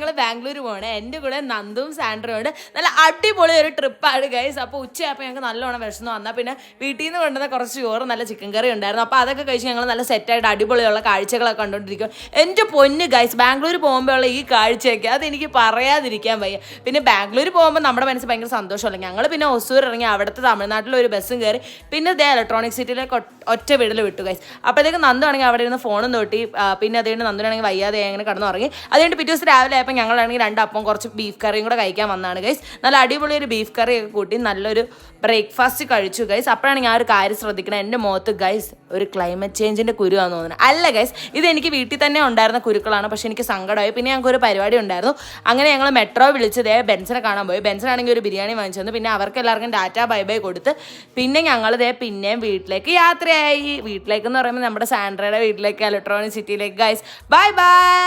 ഞങ്ങൾ ബാംഗ്ലൂർ പോകണേ. എൻ്റെ കൂടെ നന്ദും സാൻഡ്രയും ഉണ്ട്. നല്ല അടിപൊളി ഒരു ട്രിപ്പാണ് ഗൈസ്. അപ്പോൾ ഉച്ചയായപ്പോൾ ഞങ്ങൾക്ക് നല്ലോണം വിശന്നു വന്നാൽ പിന്നെ വീട്ടിൽ നിന്ന് കൊണ്ടുവന്ന കുറച്ച് ചോറ് നല്ല ചിക്കൻ കറി ഉണ്ടായിരുന്നു. അപ്പോൾ അതൊക്കെ കഴിച്ച് ഞങ്ങൾ നല്ല സെറ്റായിട്ട് അടിപൊളിയുള്ള കാഴ്ചകളൊക്കെ കണ്ടുകൊണ്ടിരിക്കും. എൻ്റെ പൊന്ന് ഗൈസ്, ബാംഗ്ലൂർ പോകുമ്പോൾ ഉള്ള ഈ കാഴ്ചയൊക്കെ അതെനിക്ക് പറയാതിരിക്കാൻ വയ്യ. പിന്നെ ബാംഗ്ലൂർ പോകുമ്പോൾ നമ്മുടെ മനസ്സിൽ ഭയങ്കര സന്തോഷമല്ല. ഞങ്ങൾ പിന്നെ ഒസൂർ ഇറങ്ങി അവിടുത്തെ തമിഴ്നാട്ടിലെ ഒരു ബസ്സും കയറി പിന്നെ ദേ ഇലക്ട്രോണിക് സിറ്റിയിലേക്ക് ഒറ്റ വീട്ടിൽ വിട്ടു ഗൈസ്. അപ്പോഴത്തേക്ക് നന്ദു ആണെങ്കിൽ അവിടെ ഇരുന്ന് ഫോണും തൊട്ടി. പിന്നെ അതുകൊണ്ട് നന്ദുനാണെങ്കിൽ വയ്യാതെ അങ്ങനെ കിടന്നുറങ്ങി. അതുകൊണ്ട് പിറ്റേ ദിവസം രാവിലെ ആയപ്പോൾ ഞങ്ങളാണെങ്കിൽ 2 അപ്പം കുറച്ച് ബീഫ് കറിയും കൂടെ കഴിക്കാൻ വന്നതാണ് ഗൈസ്. നല്ല അടിപൊളി ഒരു ബീഫ് കറിയൊക്കെ കൂട്ടി നല്ലൊരു ബ്രേക്ക്ഫാസ്റ്റ് കഴിച്ചു ഗൈസ്. അപ്പോഴാണ് ഞാൻ ഒരു കാര്യം ശ്രദ്ധിക്കണം, എൻ്റെ മുഖത്ത് ഗൈസ് ഒരു ക്ലൈമറ്റ് ചേഞ്ചിൻ്റെ കുരുവാന്ന് തോന്നുന്നത്. അല്ല ഗൈസ്, ഇത് എനിക്ക് വീട്ടിൽ തന്നെ ഉണ്ടായിരുന്ന കുരുക്കളാണ്. പക്ഷെ എനിക്ക് സങ്കടമായി. പിന്നെ ഞങ്ങൾക്ക് ഒരു പരിപാടി ഉണ്ടായിരുന്നു. അങ്ങനെ ഞങ്ങൾ മെട്രോ വിളിച്ചതേ ബെൻസിനെ കാണാൻ പോയി. ബെൻസിനാണെങ്കിൽ ഒരു ബിരിയാണി വാങ്ങിച്ചു തന്നു. പിന്നെ അവർക്ക് എല്ലാവർക്കും ടാറ്റാ ബൈ ബൈ കൊടുത്ത് പിന്നെ ഞങ്ങൾ പിന്നെയും വീട്ടിലേക്ക് യാത്രയായി. വീട്ടിലേക്കെന്ന് പറയുമ്പോൾ നമ്മുടെ സാൻഡ്രയുടെ വീട്ടിലേക്ക്, ഇലക്ട്രോണിക് സിറ്റിയിലേക്ക് ഗൈസ്. Bye bye.